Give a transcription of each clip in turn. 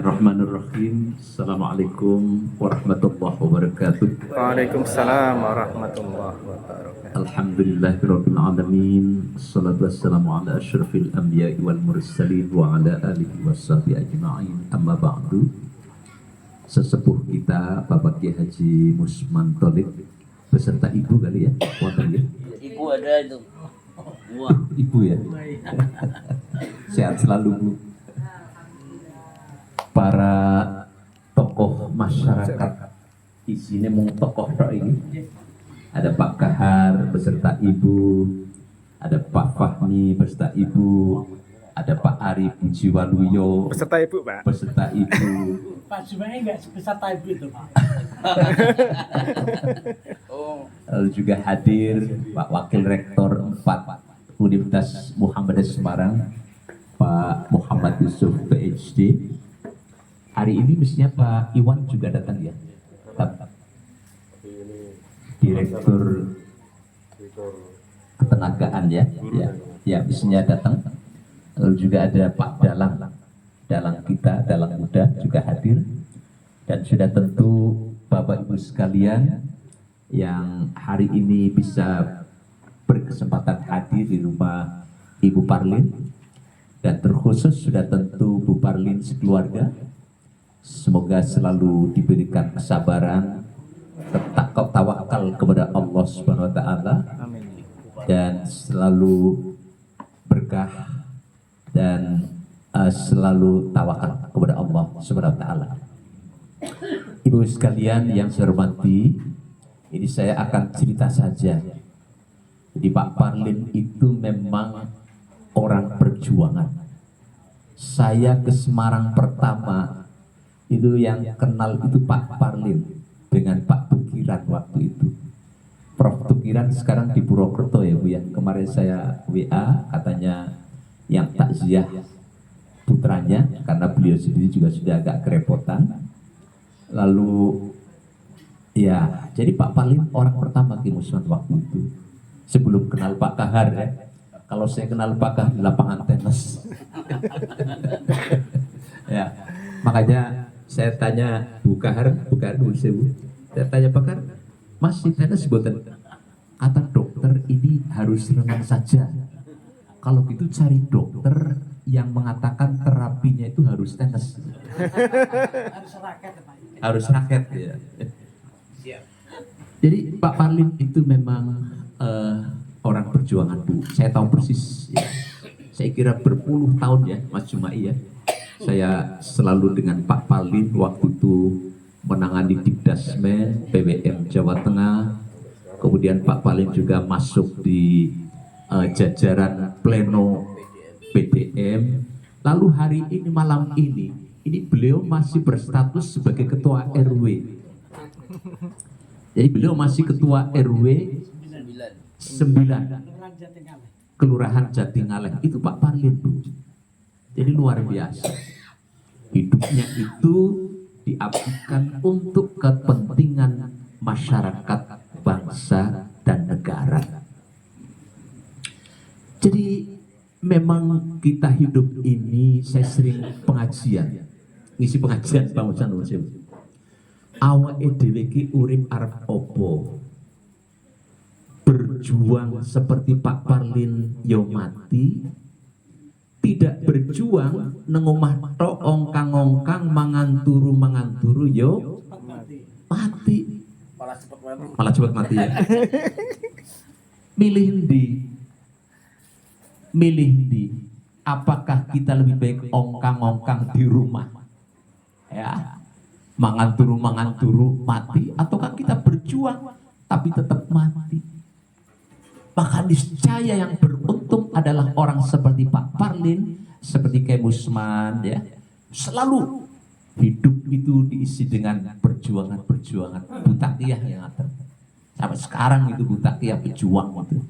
Bismillahirrahmanirrahim. Assalamualaikum warahmatullahi wabarakatuh. Waalaikumsalam warahmatullahi wabarakatuh. Alhamdulillahirabbil alamin. Wassalatu wassalamu ala asyrafil anbiya'i wal mursalin wa ala alihi washabihi ajma'in. Amma ba'du. Sesepuh kita Bapak Kiai Haji Musman Tholib beserta ibu kali ya. Wonten ya. Ibu ada itu. Wah. Ibu ya. Sehat selalu Bu. Para tokoh masyarakat isinya mung tokoh tok ini. Ada Pak Kahar beserta Ibu, ada Pak Fahmi beserta Ibu, ada Pak Ari Pujiwaluyo Beserta Ibu, Pak. beserta Ibu. Pak Jumaidi nggak sebesar Ibu itu, Pak. Oh, Lalu juga hadir Pak Wakil Rektor 4 Universitas Muhammadiyah Semarang, Pak Muhammad Yusuf PhD. Hari ini mestinya Pak Iwan juga datang ya, Direktur Ketenagaan ya mestinya datang. Lalu juga ada Pak Dalang kita, Dalang Muda juga hadir. Dan sudah tentu Bapak Ibu sekalian yang hari ini bisa berkesempatan hadir di rumah Ibu Parlin. Dan terkhusus sudah tentu Bu Parlin sekeluarga. Semoga selalu diberikan kesabaran, tetap tawakal kepada Allah Subhanahu wa taala dan selalu berkah dan selalu tawakal kepada Allah Subhanahu wa taala. Ibu sekalian yang saya hormati, ini saya akan cerita saja. Jadi Pak Parlin itu memang orang perjuangan. Saya ke Semarang pertama itu yang kenal itu Pak Parlin dengan Pak Tukiran waktu itu. Prof Tukiran sekarang di Purwokerto ya Bu ya. Kemarin saya WA katanya yang takziah putranya karena beliau sendiri juga sudah agak kerepotan. Lalu ya, jadi Pak Parlin orang pertama Ki Musman waktu itu. Sebelum kenal Pak Kahar ya. Kalau saya kenal Pak Kahar di lapangan tenis. Ya, makanya saya tanya Bu Kahar dulu saya Bu. Saya tanya Pak Kahar, Mas si tenis buatan? Kata dokter ini harus renang saja. Kalau gitu cari dokter yang mengatakan terapinya itu harus tenis. Harus raket, Pak. Harus raket ya. Jadi Pak Parlin itu memang orang perjuangan Bu. Saya tahu persis ya. Saya kira berpuluh tahun ya Mas Jumai ya. Saya selalu dengan Pak Parlin waktu itu menangani Dikdasmen PWM Jawa Tengah. Kemudian Pak Parlin juga masuk di jajaran pleno PDM. Lalu hari ini malam ini beliau masih berstatus sebagai ketua RW. Jadi beliau masih ketua RW 9 Kelurahan Jatingaleh. Itu Pak Parlin Bu. Jadi luar biasa. Hidupnya itu diabdikan untuk kepentingan masyarakat, bangsa, dan negara. Jadi memang kita hidup ini, saya sering pengajian. Ngisi pengajian Pak Musan Musim. Awake dhewe iki urip arep opo? Berjuang seperti Pak Parlin yo mati. Tidak berjuang nengomah tok ongkang-ongkang manganturu yo mati. Malah cepat mati ya. Milih di apakah kita lebih baik ongkang-ongkang di rumah ya manganturu mati, ataukah kita berjuang tapi tetap mati? Maka niscaya yang beruntung adalah orang seperti Pak Parlin, seperti Kiai Musman ya. Selalu hidup itu diisi dengan perjuangan Bu Takiyah yang ada. Sampai sekarang itu Bu Takiyah berjuang itu.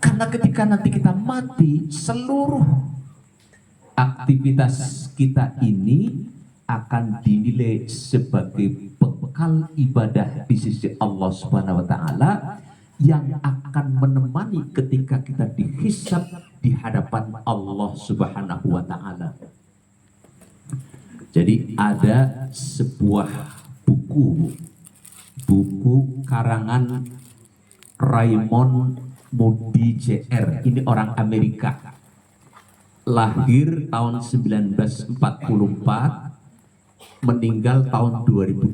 Karena ketika nanti kita mati, seluruh aktivitas kita ini akan dinilai sebagai bekal ibadah di sisi Allah Subhanahu wa taala yang akan menemani ketika kita dihisab di hadapan Allah Subhanahu wa taala. Jadi ada sebuah buku karangan Raymond Moody Jr. Ini orang Amerika. Lahir tahun 1944, meninggal tahun 2022.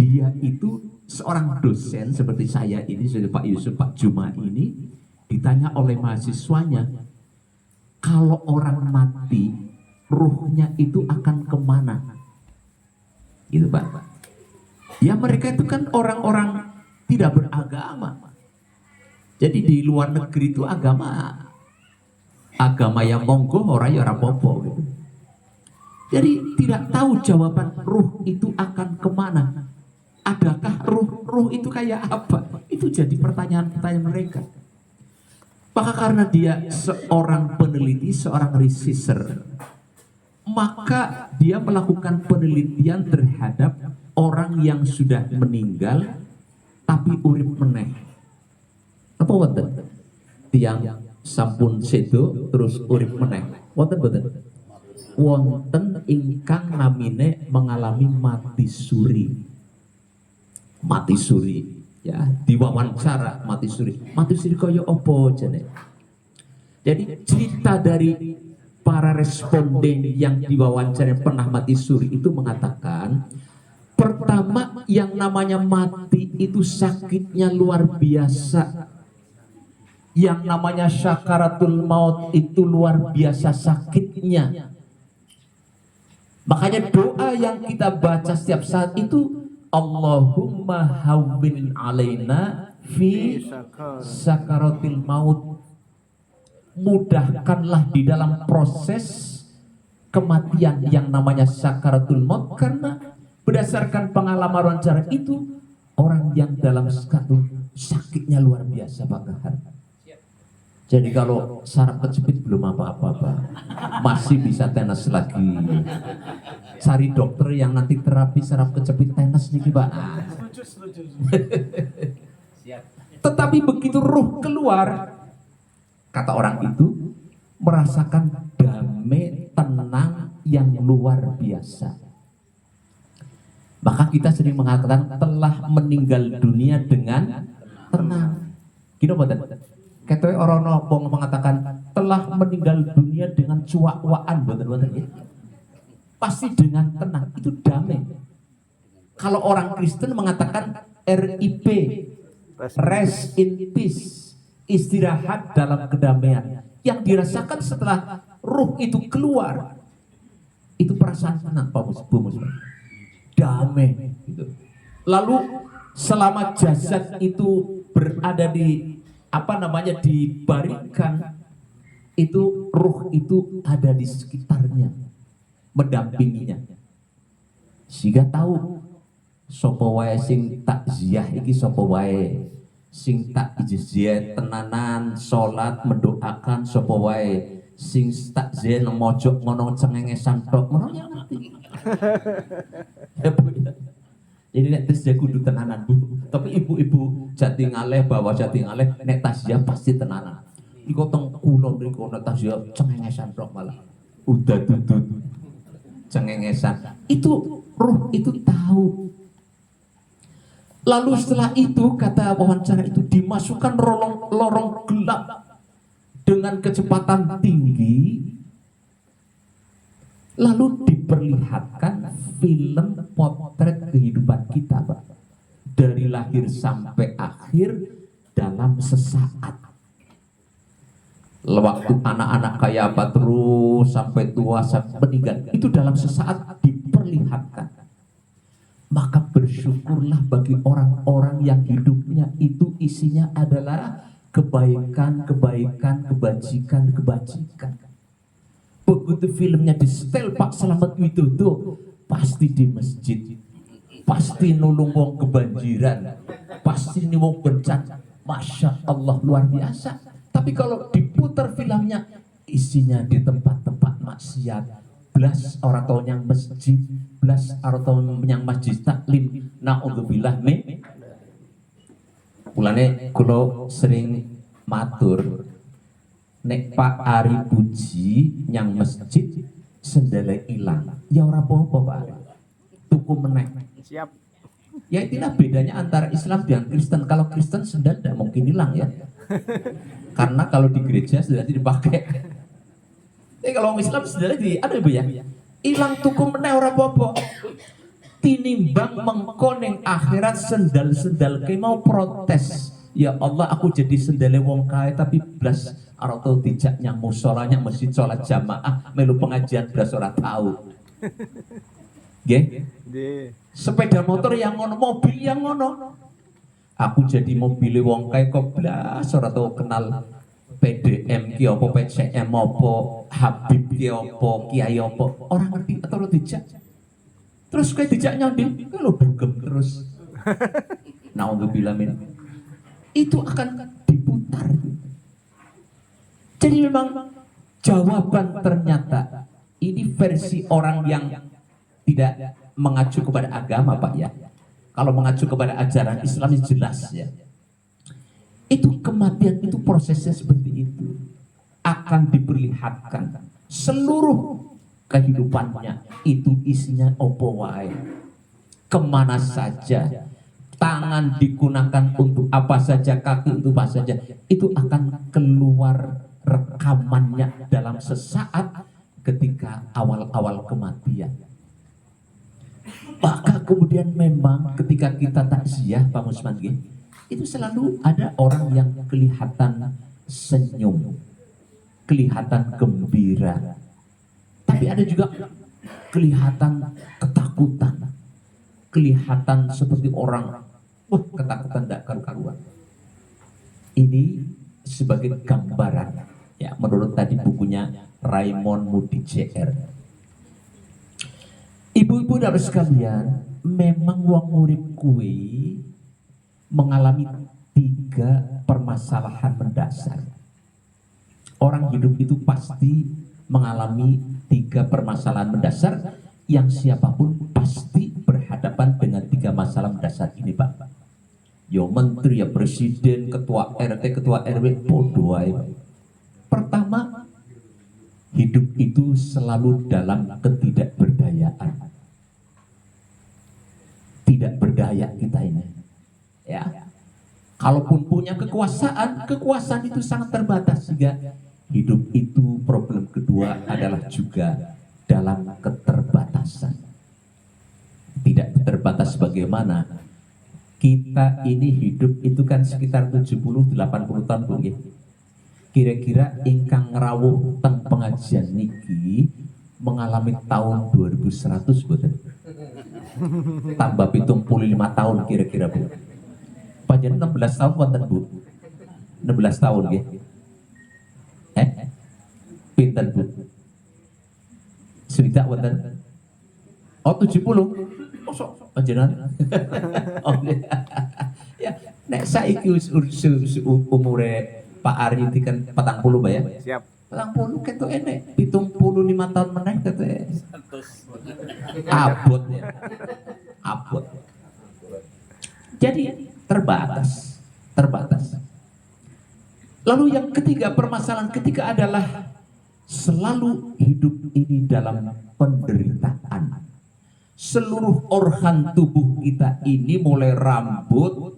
Dia itu seorang dosen seperti saya ini, seperti Pak Yusuf, Pak Juma ini, ditanya oleh mahasiswanya, kalau orang mati, ruhnya itu akan kemana? Gitu Pak. Ya mereka itu kan orang-orang tidak beragama. Jadi di luar negeri itu agama yang monggo, orang ya orang popo gitu. Jadi tidak tahu jawaban ruh itu akan kemana. Adakah ruh itu kayak apa? Itu jadi pertanyaan-pertanyaan mereka. Maka karena dia seorang peneliti, seorang researcher, maka dia melakukan penelitian terhadap orang yang sudah meninggal tapi urip meneh. Apa wonten? Tiang sampun sedo terus urip meneh. Wonten boten? Wonten ingkang namine mengalami mati suri. Mati suri, ya, diwawancara mati suri. Mati suri kaya apa jane? Jadi cerita dari para responden yang diwawancara pernah mati suri itu mengatakan, pertama yang namanya mati itu sakitnya luar biasa. Yang namanya syakaratul maut itu luar biasa sakitnya. Makanya doa yang kita baca setiap saat itu, Allahumma hawwin alaina fi sakaratil maut. Mudahkanlah di dalam proses kematian yang namanya sakaratul maut, karena berdasarkan pengalaman wawancara itu orang yang dalam sakitnya luar biasa Pak Kahar. Jadi kalau saraf kejepit belum apa-apa Pak, masih bisa tenas lagi. Cari dokter yang nanti terapi saraf kejepit tenas nih Pak. Tetapi begitu ruh keluar, kata orang itu merasakan damai tenang yang luar biasa. Maka kita sering mengatakan telah meninggal dunia dengan tenang. Gini boten? Ketoke orang nopo mengatakan telah meninggal dunia dengan cuak-waan, boten ya. Pasti dengan tenang, itu damai. Kalau orang Kristen mengatakan RIP, rest in peace, istirahat dalam kedamaian. Yang dirasakan setelah ruh itu keluar, itu perasaan tenang Pak Muslim. Damai gitu. Lalu selama jasad itu berada di dibaringkan, itu ruh itu ada di sekitarnya, mendampinginya, sehingga tahu sapa wae sing takziah iki, sapa wae sing tak ijazah tenanan salat mendoakan, sapa wae sing takziah nang mojok ngono cengengesan tok ngono ya ngerti. Jadi nek tasya kudu tenanan Bu. Tapi ibu-ibu Jatingaleh, bawa Jatingaleh nek tasya pasti tenanan. Iku teng kulon mriku nek tasya cengengesan tok malah. Udah tutut. Cengengesan. Itu ruh itu tahu. Lalu setelah itu kata wawancara itu dimasukkan lorong gelap dengan kecepatan tinggi. Lalu diperlihatkan film potret kehidupan kita Pak, dari lahir sampai akhir dalam sesaat. Waktu anak-anak kayak apa terus sampai tua sampai meninggal, itu dalam sesaat diperlihatkan. Maka bersyukurlah bagi orang-orang yang hidupnya itu isinya adalah kebaikan, kebajikan. Begitu filmnya di setel Pak Slamet Widodo, pasti di masjid, pasti nulung wong kebanjiran, pasti nih wong bencana. Masya Allah luar biasa. Tapi kalau diputar filmnya isinya di tempat-tempat maksiat, belas orang tahu yang masjid, belas orang tahu yang masjid taklim, naudzubillah min. Mulane kula sering matur, nek Pak Ari Puji yang masjid sendale ilang, ya ora apa-apa Pak. Tuku meneh. Siap. Ya itulah bedanya antara Islam dan Kristen. Kalau Kristen sendal tidak mungkin hilang ya. Karena kalau di gereja sendal dipakai. Tapi kalau orang Islam sendal di ada Ibu ya. Hilang tuku meneh ora apa-apa. Tinimbang mengko ning akhirat sendal-sendal ke mau protes. Ya Allah aku jadi sendale wong kae tapi blas ora tau dijak nyang musholanya masjid sholat jamaah melu pengajian blas ora tahu. Nggih. Nggih. Sepeda motor yang ngono, mobil yang ngono. Aku jadi mobil wong kae kok blas ora tau kenal PDM ki apa PCM apa Habib ki apa Kiai apa orang ngerti atau lo dijak. Terus kayak dijak nyandi, kalau dugem terus. Naudzubillah min. Itu akan diputar. Jadi memang jawaban ternyata ini versi orang yang tidak mengacu kepada agama Pak ya. Kalau mengacu kepada ajaran Islam jelas ya. Itu kematian itu prosesnya seperti itu. Akan diperlihatkan seluruh kehidupannya itu isinya opo wae. Kemana saja. Tangan digunakan untuk apa saja, kaki untuk apa saja, itu akan keluar rekamannya dalam sesaat ketika awal-awal kematian. Maka kemudian memang ketika kita takziah Pak Musman itu selalu ada orang yang kelihatan senyum, kelihatan gembira, tapi ada juga kelihatan ketakutan, kelihatan seperti orang ketakutan tidak karu-karuan. Ini sebagai gambaran ya menurut tadi bukunya Raymond Moody Jr. Ibu-ibu dan sekalian, memang wong urip kuwi mengalami 3 permasalahan mendasar. Orang hidup itu pasti mengalami 3 permasalahan mendasar yang siapapun pasti berhadapan dengan 3 masalah mendasar ini Pak. Ya menteri, ya presiden, ketua RT, ketua RW, podo ae. Pertama, hidup itu selalu dalam ketidakberdayaan. Tidak berdaya kita ini. Ya. Kalaupun punya kekuasaan, kekuasaan itu sangat terbatas sehingga hidup itu problem kedua adalah juga dalam keterbatasan. Tidak terbatas bagaimana? Kita ini hidup itu kan sekitar 70-80 tahun Bu. Kira-kira ingkang rawuh teng pengajian niki mengalami tahun 2100 betul. Tambah 75 tahun kira-kira Bu. Panjenengan 16 tahun wonten Bu. 16 tahun nggih. Pinten Bu? Swidak wonten. Oh 70. Mosok panjenengan. Oh, ya, nek saiki umure Pak Ari itu kan 40 Pak ya. Siap. 40 ketok enek, 75 tahun meneh ketok abot ya. Abot. Jadi terbatas. Lalu yang ketiga, permasalahan ketiga adalah selalu hidup ini dalam penderitaan. Seluruh organ tubuh kita ini mulai rambut,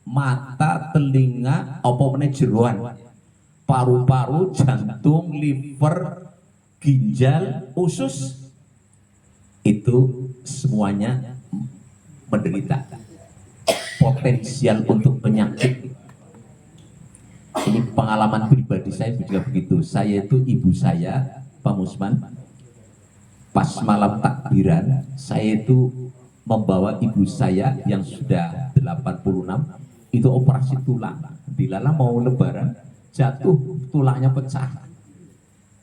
mata, telinga, apa meneh jeroan, paru-paru, jantung, liver, ginjal, usus, itu semuanya menderita. Potensial untuk penyakit. Ini pengalaman pribadi saya juga begitu. Saya itu ibu saya, Pak Musman, pas malam takbiran, saya itu membawa ibu saya yang sudah 86 itu operasi tulang. Dilala mau lebaran, jatuh tulangnya pecah.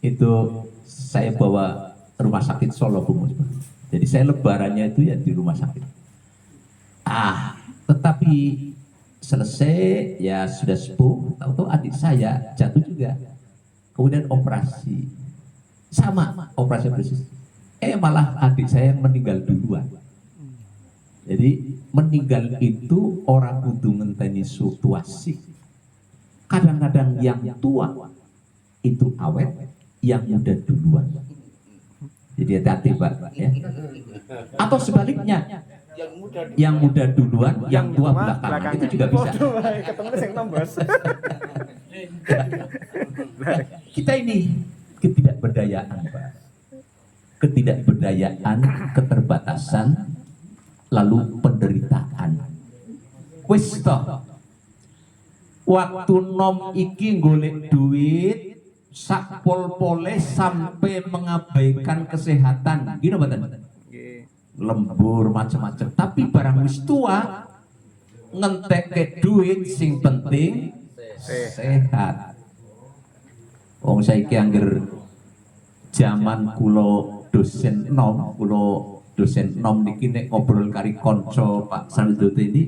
Itu saya bawa rumah sakit Solo Bu Musman. Jadi saya lebarannya itu ya di rumah sakit. Tetapi selesai ya sudah sepuh, tahu-tahu adik saya jatuh juga. Kemudian operasi. Sama operasi persis. Malah adik saya meninggal duluan. Jadi meninggal itu orang kudu ngenteni situasi. Kadang-kadang yang tua itu awet, yang muda duluan. Jadi hati-hati Pak ya. Atau sebaliknya, yang muda duluan, yang tua belakangan, itu juga bisa. Ketemu sing nombos. Kita ini ketidakberdayaan Pak. Ketidakberdayaan, keterbatasan, lalu penderitaan. Wis toh. Waktu nom iki golek duit sak pol-pole sampai mengabaikan kesehatan. Gini mboten? Nggih. Lembur macam-macam. Tapi barang wis tua ngentek duit sing penting sehat. Wong saiki angger zaman kula dosen nom niki nek ngobrol kari kanca Pak Sandote ini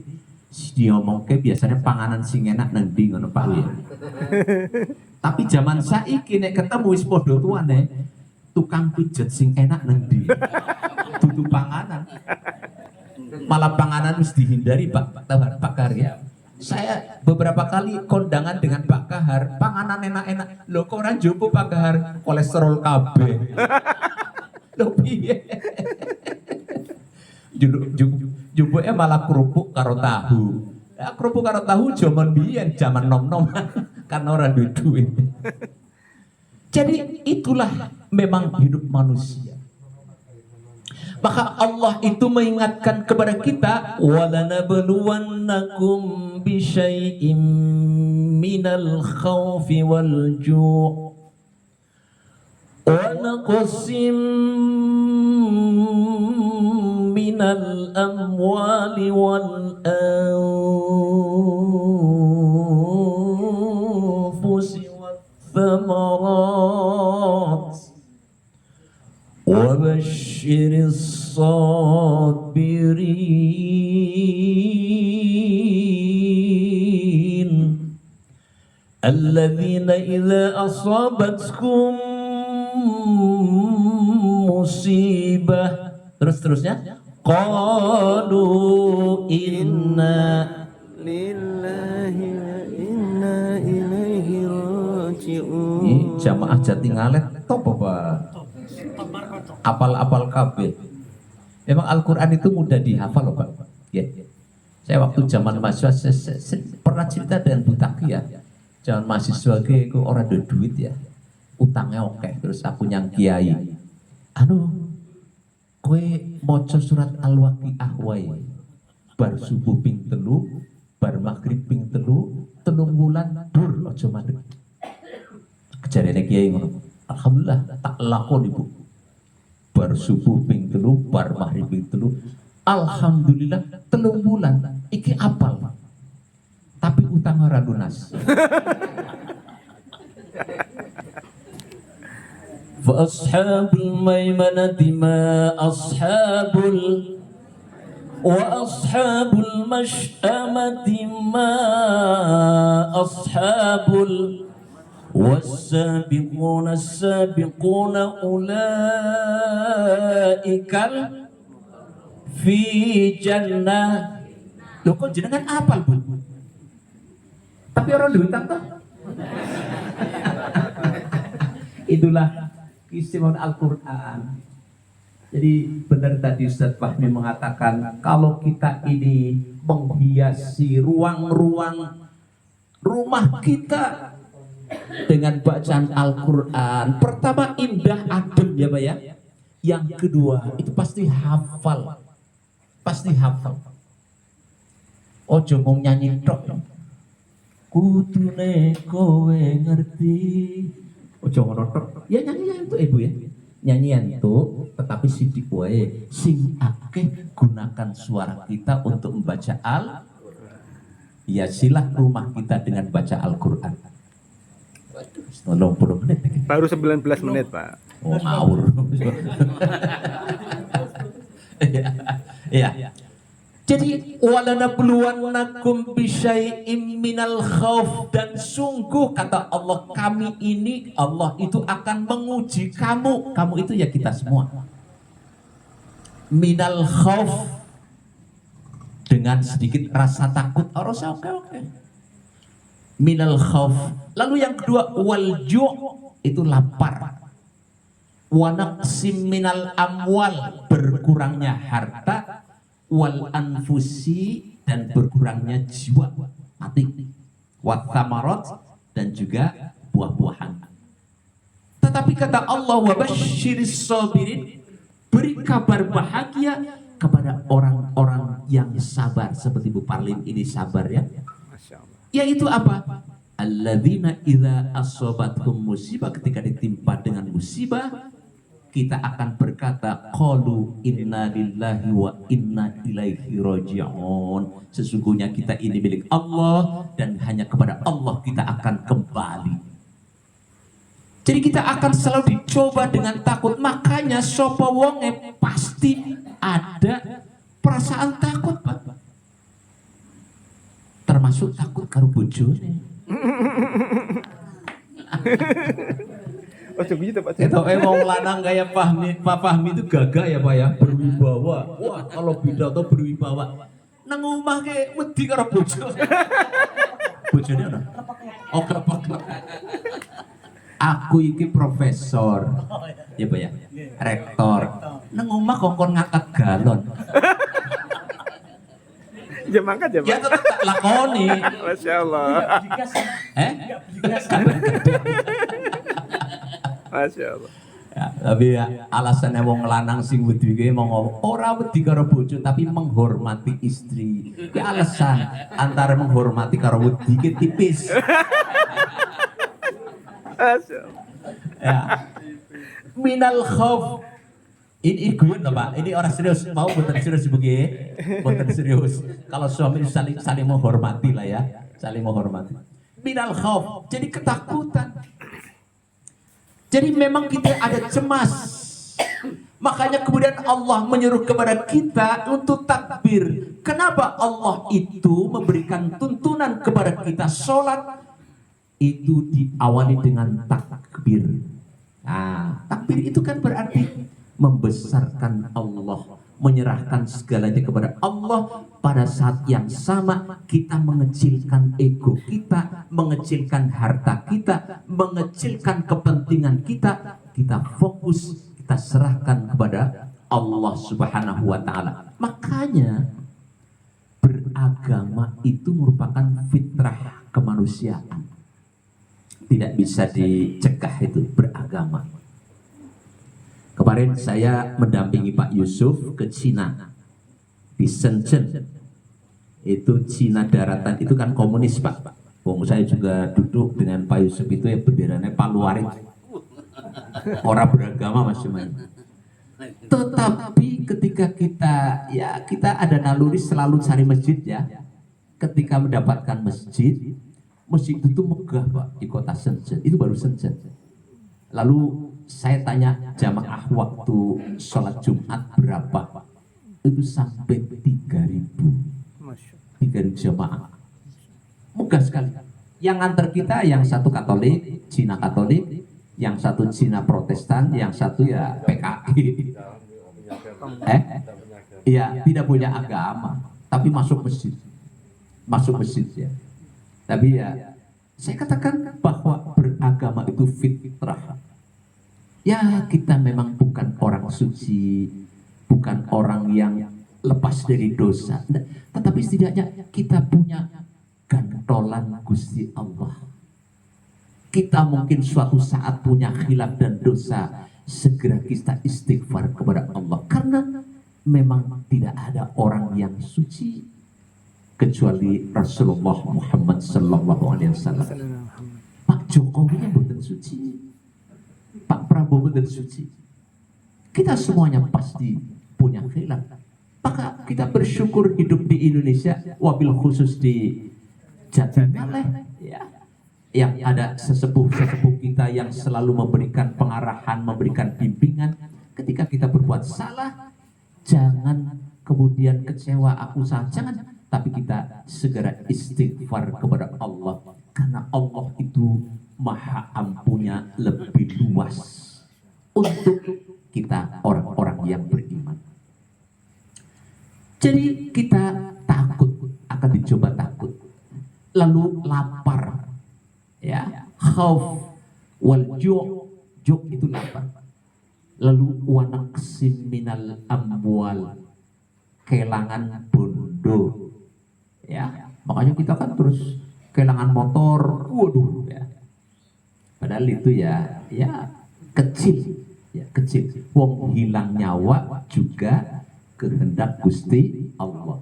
diomongke biasanya panganan sing enak nang ndi ngono Pak ya. Tapi zaman saiki nek ketemu wis padha tuane tukang pijet sing enak nang ndi. Dudu panganan. Malah panganan wis dihindari Pak Kahar ya. Saya beberapa kali kondangan dengan Pak Kahar, panganan enak-enak. Lho kok ora njopo Pak Kahar, kolesterol kabeh. Lho piye? Jumbuke malah kerupuk karo tahu. Ya, kerupuk karo tahu zaman biyen, zaman nom-nom karena orang duit. Jadi itulah memang hidup manusia. Maka Allah itu mengingatkan kepada kita, walanabluwannakum bisyai'im minal khawfi wal ju' wa naqsim minal amwali wal anfusi wath thamarat وبشر الصابرين الذين إذا أصابتكم مصيبة terusnya qalu inna Lillahi wa inna ilaihi raji'un. ini jamaah Jatingalet top apa? Apal-apal kabeh. Memang Al-Quran itu mudah dihafal loh Pak. Ya. Saya waktu zaman mahasiswa saya pernah cerita dengan Bu Taki ya. Zaman mahasiswa ke orang ada duit ya. Utangnya oke. Terus aku nyang kiai. Anu, kowe maca surat Al-Waqiah wae. Bar subuh ping 3, bar maghrib ping 3, 3 bulan dur aja madhep. Kejarene kiai ngono. Alhamdulillah tak lakon Ibu. Bar subuh ping 3, bar maghrib ping 3. Alhamdulillah 3 bulan iki apal. Tapi utang ora lunas. Fa ashabul maimanati ma ashabul wa ashabul mash'amati ma ashabul والسابقون السابقون أولئك في جنة. Loh kok jenengan apal Bu? Tapi orang diutang toh? Itulah keistimewaan Al-Quran. Jadi benar tadi Ustaz Fahmi mengatakan kalau kita ini menghiasi ruang-ruang rumah kita dengan bacaan Al-Quran, pertama indah adem ya Pak ya. Yang kedua itu pasti hafal. Ojo ngomong nyanyi tok. Kudune kowe ngerti. Ojo ngono tok. Ya nyanyian itu Ibu ya. Nyanyian itu tetapi sidik wae sing akeh gunakan suara kita untuk membaca ya silah rumah kita dengan baca Al-Quran. 90 menit. Baru 19 menit, Pak. Oh, ngawur. Ya. Jadi walanabluwannakum bisyai'im minal khauf, dan sungguh kata Allah kami ini, Allah itu akan menguji kamu. Kamu itu ya kita semua. Minal khauf, dengan sedikit rasa takut. Oh, oke. Minal khauf. Lalu yang kedua wal ju', itu lapar. wa naqsim minal amwal, berkurangnya harta, wal anfusi, dan berkurangnya jiwa mati, wa thamarat, dan juga buah-buahan. Tetapi kata Allah, wa basyiris sabirin, beri kabar bahagia kepada orang-orang yang sabar. Seperti Bu Parlim ini sabar ya. Masya Allah. Yaitu apa? Alladzina idza asobathum musibah, ketika ditimpa dengan musibah, kita akan berkata qalu inna lillahi wa inna ilaihi raji'un. Sesungguhnya kita ini milik Allah dan hanya kepada Allah kita akan kembali. Jadi kita akan selalu dicoba dengan takut. Makanya sapa wonge pasti ada perasaan takut, Pak. Termasuk takut karo bojone. Oh, coba gitu Pak. Itu emang lanang kayak Pak Fahmi itu gagah ya Pak ya, berwibawa. Wah, kalau pidato berwibawa. Nang omah ke wedi karo bojo. Bojone ana. Oh, kelepek. Aku iki profesor. Ya Pak ya. Rektor. Nang omah kongkon ngangkat galon. Jam angkat ya Pak. Ya tetep tak lakoni. Masya Allah. Digas, Eh? digas. Masya Allah. Ya, tapi ya, alasannya wong lanang sing wedi ki mau ora wedi karo bojo tapi menghormati istri. Ki alasan antara menghormati karo wedi ki tipis. Masya Allah. Ya. Minal khauf. Ini gue loh Pak, ini orang serius, mau bukan serius begini, bukan serius. Kalau suami saling menghormati lah ya, saling menghormati. Minal khauf, jadi ketakutan. Jadi memang kita ada cemas. Makanya kemudian Allah menyuruh kepada kita untuk takbir. Kenapa Allah itu memberikan tuntunan kepada kita sholat itu diawali dengan takbir. Nah, takbir itu kan berarti membesarkan Allah, menyerahkan segalanya kepada Allah. Pada saat yang sama kita mengecilkan ego kita, mengecilkan harta kita, mengecilkan kepentingan kita. Kita fokus, kita serahkan kepada Allah Subhanahu wa Ta'ala. Makanya beragama itu merupakan fitrah kemanusiaan, tidak bisa dicegah itu beragama. Kemarin saya mendampingi Pak Yusuf ke Cina, di Shenzhen. Itu Cina daratan, itu kan komunis Pak. Saya juga duduk dengan Pak Yusuf itu ya, benderanya Paluarit. Orang beragama masing-masing. Tetapi ketika kita ada naluri selalu cari masjid ya. Ketika mendapatkan masjid itu megah Pak di kota Shenzhen. Itu baru Shenzhen. Lalu saya tanya jamaah waktu sholat Jumat berapa? Itu sampai 3.000 jamaah. Megah sekali. Yang antar kita yang satu Katolik, Cina Katolik, yang satu Cina Protestan, yang satu ya PKI. Iya, tidak punya agama, tapi masuk masjid. Masuk masjid ya. Tapi ya, saya katakan bahwa beragama itu fitrah. Ya, kita memang bukan orang suci, bukan orang yang lepas dari dosa, tetapi setidaknya kita punya gantolan Gusti Allah. Kita mungkin suatu saat punya khilaf dan dosa, segera kita istighfar kepada Allah, karena memang tidak ada orang yang suci kecuali Rasulullah Muhammad Sallallahu Alaihi Wasallam. Pak Jokowi yang bukan suci, Pak Prabowo dan suci. Kita semuanya pasti punya khilaf. Maka kita bersyukur hidup di Indonesia, wabil khusus di Jatingaleh ya, yang ada sesepuh-sesepuh kita yang selalu memberikan pengarahan, memberikan bimbingan. Ketika kita berbuat salah, jangan kemudian kecewa, aku salah, jangan, tapi kita segera istighfar kepada Allah, karena Allah itu Maha Ampunnya lebih luas untuk kita orang-orang yang beriman. Jadi kita takut, akan dicoba takut, lalu lapar, ya, khauf wal ju' itu lapar. lalu wanaksim minal amwal, kelangan bondo, ya. Makanya kita kan terus kelangan motor, waduh, ya. Padahal itu ya kecil, ya kecil. Wong hilang nyawa juga kehendak Gusti Allah.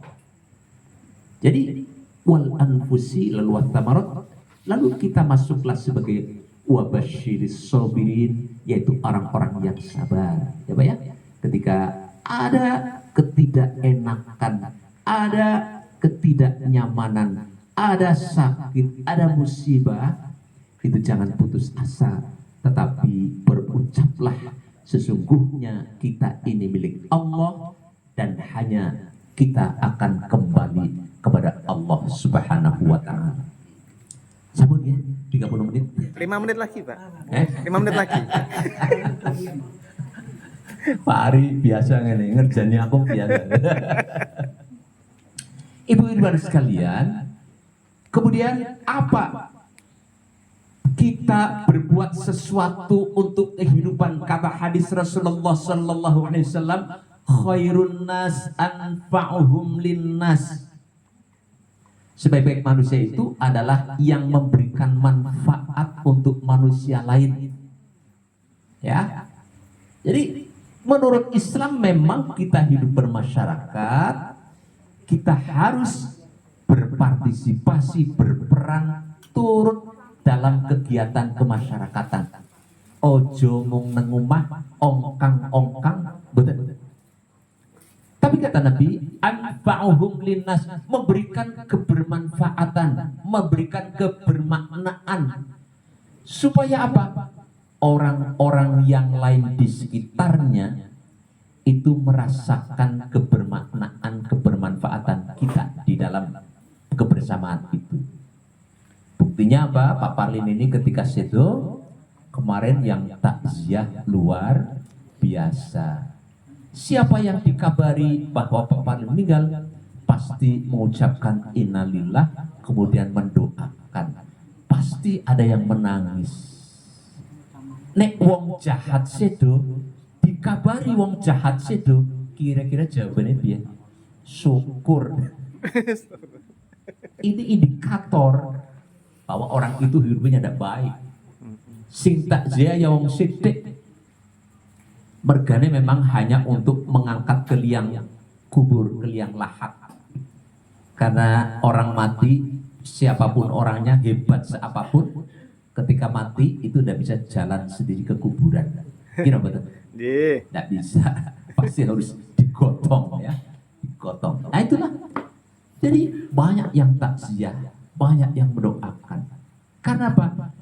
Jadi wal anfusi lalu wathamarat, lalu kita masuklah sebagai wabasyiris sabirin, yaitu orang-orang yang sabar. Ya Pak ya, ketika ada ketidakenakan, ada ketidaknyamanan, ada sakit, ada musibah, itu jangan putus asa, tetapi berucaplah sesungguhnya kita ini milik Allah dan hanya kita akan kembali kepada Allah Subhanahu wa Ta'ala. Sabun ya, 30 menit. 5 menit lagi, Pak. 5 Eh? menit lagi. Pak Ari biasa ngene, ngerjani aku biasa. Ibu-ibu sekalian, kemudian apa? Kita berbuat sesuatu untuk kehidupan, kata hadis Rasulullah sallallahu alaihi wasallam, khairun nas anfa'uhum linnas. Sebaik-baik manusia itu adalah yang memberikan manfaat untuk manusia lain. Ya. Jadi menurut Islam memang kita hidup bermasyarakat, kita harus berpartisipasi, berperan, turut dalam kegiatan kemasyarakatan. Ojo mung nang omah ongkang-ongkang, betul. Tapi kata Nabi, anfa'uhum linnas, memberikan kebermanfaatan, memberikan kebermaknaan. Supaya apa? Orang-orang yang lain di sekitarnya itu merasakan kebermaknaan, kebermanfaatan kita di dalam kebersamaan itu. Buktinya apa? Pak Parlin ini ketika sedo kemarin yang takziah luar biasa. Siapa yang dikabari bahwa Pak Parlin meninggal pasti mengucapkan innalillah, kemudian mendoakan. Pasti ada yang menangis. Nek wong jahat sedo dikabari wong jahat sedo, kira-kira jawabannya piye? Syukur. Ini indikator bahwa orang itu hidupnya tidak baik. Sing takziah ya wong sithik, mergane memang hanya untuk mengangkat ke liang kubur, ke liang lahat. Karena orang mati, siapapun orangnya, hebat seapapun, ketika mati itu tidak bisa jalan sendiri ke kuburan. Kira betul? Tidak bisa, pasti harus digotong ya, digotong. Nah itulah. Jadi banyak yang takziah, banyak yang mendoakan. Karena apa?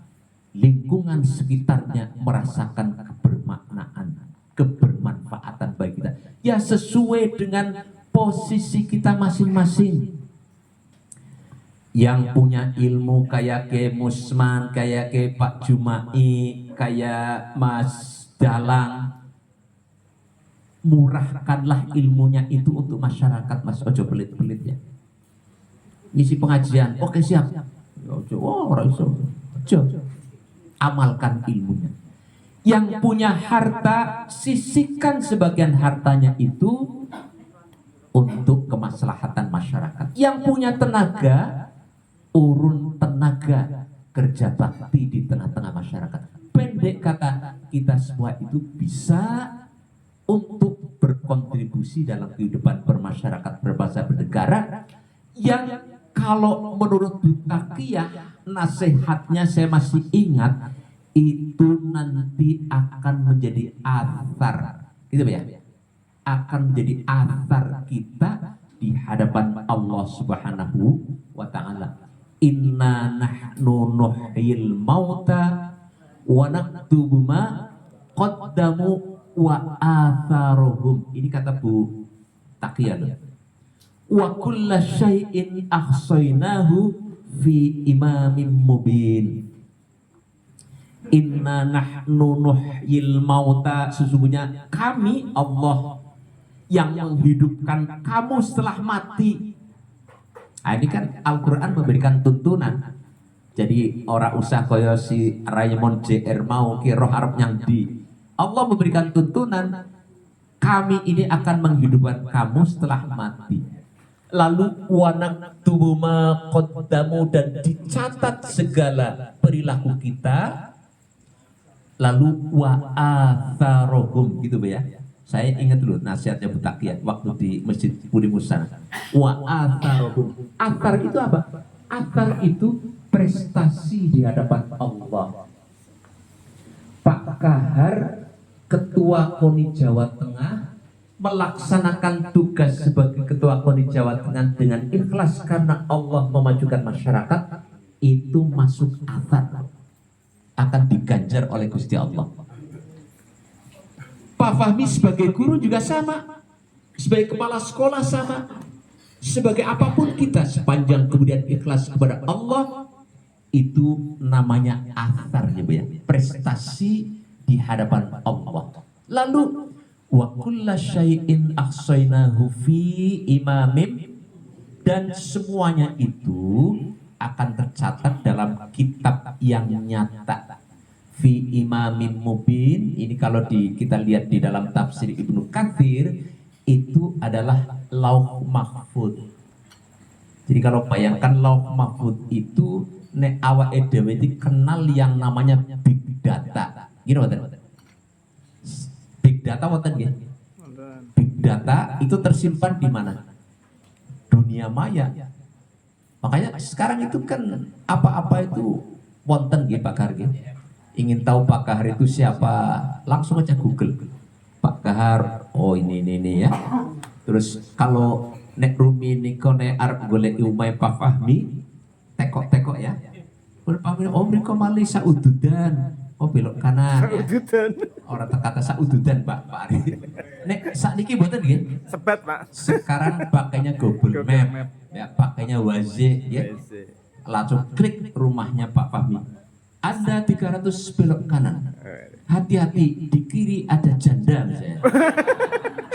Lingkungan sekitarnya merasakan kebermaknaan, kebermanfaatan bagi kita. Ya sesuai dengan posisi kita masing-masing. Yang punya ilmu kayak ke Musman, kayak ke Pak Jumai, kayak Mas Dalang, murahkanlah ilmunya itu untuk masyarakat, Mas. Ojo pelit-pelit ya. Ngisi pengajian, oke siap. Ojo, orang iso. Ojo. Amalkan ilmunya. Yang punya harta, sisihkan sebagian hartanya itu untuk kemaslahatan masyarakat. Yang punya tenaga, urun tenaga, kerja bakti di tengah-tengah masyarakat. Pendek kata, kita semua itu bisa untuk berkontribusi dalam kehidupan bermasyarakat, berbangsa, bernegara. Yang kalau menurut Bu Takiyah, nasihatnya saya masih ingat, itu nanti akan menjadi athar, gitu ya, akan menjadi athar kita di hadapan Allah Subhanahu wa Ta'ala. Inna nahnu nuhyil mauta wa naktubu ma qaddamu wa atharuhum. Ini kata Bu Takiyah. Wa kulla syai'in ahsaynahu fi imamin mubin. Inna nahnu nuhyil mauta, sesungguhnya kami Allah yang menghidupkan kamu setelah mati. Nah, ini kan Al-Quran memberikan tuntunan. Jadi orang usah kaya si Raymond JR mau ki roh arep nyang di. Allah memberikan tuntunan, kami ini akan menghidupkan kamu setelah mati. Lalu wanak tubuma qaddamu, dan dicatat segala perilaku kita. Lalu wa atharohum, gitu ya. Saya ingat dulu nasihatnya Bu Takiyah waktu di Masjid Budi Musa. Wa atharohum. Athar itu apa? Athar itu prestasi di hadapan Allah. Pak Kahar, Ketua KONI Jawa Tengah, melaksanakan tugas sebagai Ketua KONI Jawa Tengah dengan ikhlas karena Allah memajukan masyarakat, itu masuk athar, akan diganjar oleh Gusti Allah. Pak Fahmi sebagai guru juga sama, sebagai kepala sekolah sama, sebagai apapun kita sepanjang kemudian ikhlas kepada Allah, itu namanya athar ya, prestasi di hadapan Allah. Lalu wa kulla syai'in ahsainahu fi imamim, dan semuanya itu akan tercatat dalam kitab yang nyata, fi imamin mubin. Ini kalau kita lihat di dalam tafsir Ibnu Katsir, itu adalah lauh mahfud. Jadi kalau bayangkan lauh mahfud itu, nek awake dhewe iki kenal yang namanya big data. Gini wonten. Big data wonten nggih? Big data itu tersimpan di mana? Dunia maya. Makanya sekarang itu kan apa-apa itu wonten nggih Pak Kahar nggih. Ingin tahu Pak Kahar itu siapa? Langsung aja Google. Pak Kahar, oh ini ya. Terus kalau nek Rumi niko nek arep golek umay Pak Fahmi, tekok-tekok ya. Pak Fahmi, oh mriko malih saududan. Oh belok kanan. Saududan. Orang kata saududan Pak Ari. Nek sakniki mboten nggih. Sebat, Pak. Sekarang pakainya Google Map. Ya, pakainya Waze ya. Langsung klik rumahnya Pak Fahmi. Anda 300 belok kanan. Hati-hati, di kiri ada janda misalnya.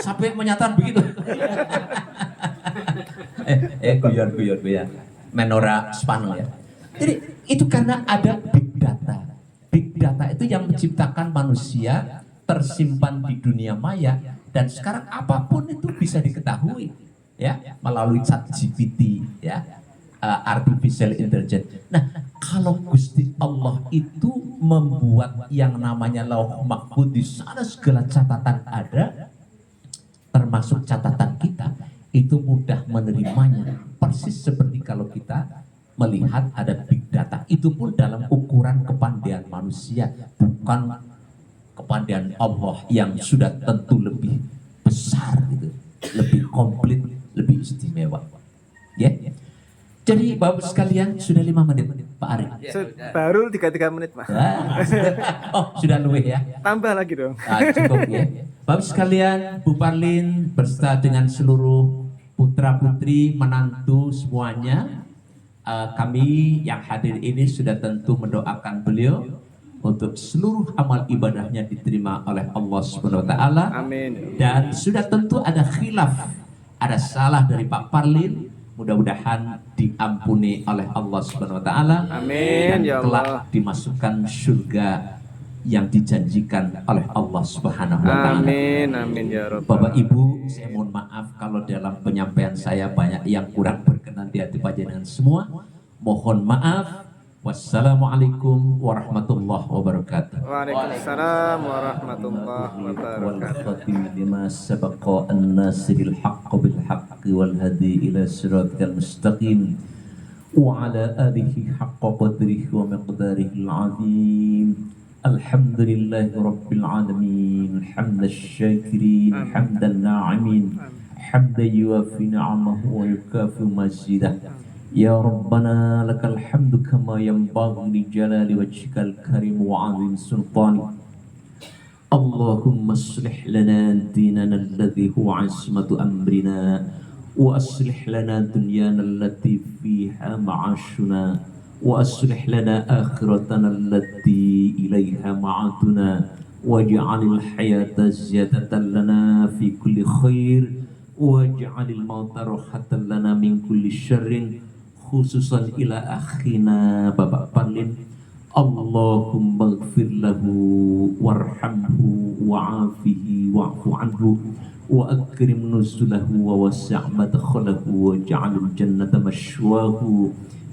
Sampai menyatakan begitu. Guyon ya. Menora Spanyol ya. Jadi itu karena ada big data. Big data itu yang menciptakan manusia tersimpan di dunia maya, dan sekarang apapun itu bisa diketahui ya melalui ChatGPT ya, artificial intelligence. Nah, kalau Gusti Allah itu membuat yang namanya lauh mahfud, di sana segala catatan ada, termasuk catatan kita, itu mudah menerimanya. Persis seperti kalau kita melihat ada big data, itu pun dalam ukuran kepandaian manusia, bukan kepandaian Allah yang sudah tentu lebih besar gitu, lebih komplit, lebih istimewa. Ya. Jadi Bapak sekalian, sudah 5 menit Pak Arif. Baru 33 menit, Pak. Oh, sudah luwih ya. Tambah lagi dong. Cukup ya. Bapak sekalian, Bu Parlin berserta dengan seluruh putra putri, menantu semuanya, kami yang hadir ini sudah tentu mendoakan beliau untuk seluruh amal ibadahnya diterima oleh Allah Subhanahu wa taala. Amin. Dan sudah tentu ada khilaf, ada salah dari Pak Parlin, mudah-mudahan diampuni oleh Allah Subhanahu wa taala. Amin, Dan ya kelak Allah. dimasukkan surga yang dijanjikan oleh Allah Subhanahu wa taala. Amin, amin ya Rabbal. Bapak Ibu, saya mohon maaf kalau dalam penyampaian saya banyak yang kurang berkenan di hati panjenengan semua. Mohon maaf. Wassalamualaikum warahmatullahi wabarakatuh. Waalaikumsalam warahmatullahi wabarakatuh. والخاتم لما سبق الناصر الحق بالحق والهدي إلى صراطك المستقيم وعلى آله حق قدره ومقداره العظيم. الحمد لله رب العالمين حمد الشاكرين حمد الناعمين حمدا يوافي نعمه ويكافئ مزيده. يا ربنا لك الحمد كما ينبغي لجلال وجهك الكريم وعظيم سلطانك. اللهم اصلح لنا ديننا الذي هو عصمة أمرنا، وأصلح لنا دنيانا التي فيها معاشنا، وأصلح لنا آخرتنا التي إليها معادنا، واجعل الحياة زيادة لنا في كل خير، واجعل الموت راحة لنا من كل شر، khususan ila akhina Bapak Parlin. Allahumma ighfir lahu warhamhu وعافه واعف عنه وأكرم نزله ووسع مدخله واجعل الجنة مشواه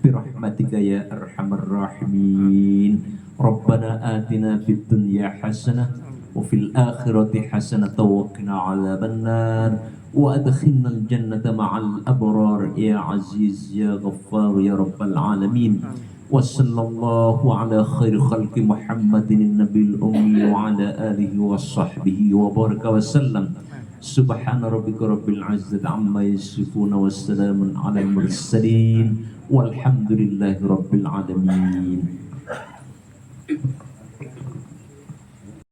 برحمتك يا أرحم الراحمين. ربنا آتنا في الدنيا حسنة وفي الآخرة حسنة وقنا عذاب النار وأدخلنا الجنة مع الأبرار يا عزيز يا غفار يا رب العالمين. وصلى الله على خير خلق محمد النبي الأمي وعلى آله وصحبه وبارك وسلم. سبحان ربك رب العزة عما يصفون والسلام على المرسلين والحمد لله رب العالمين.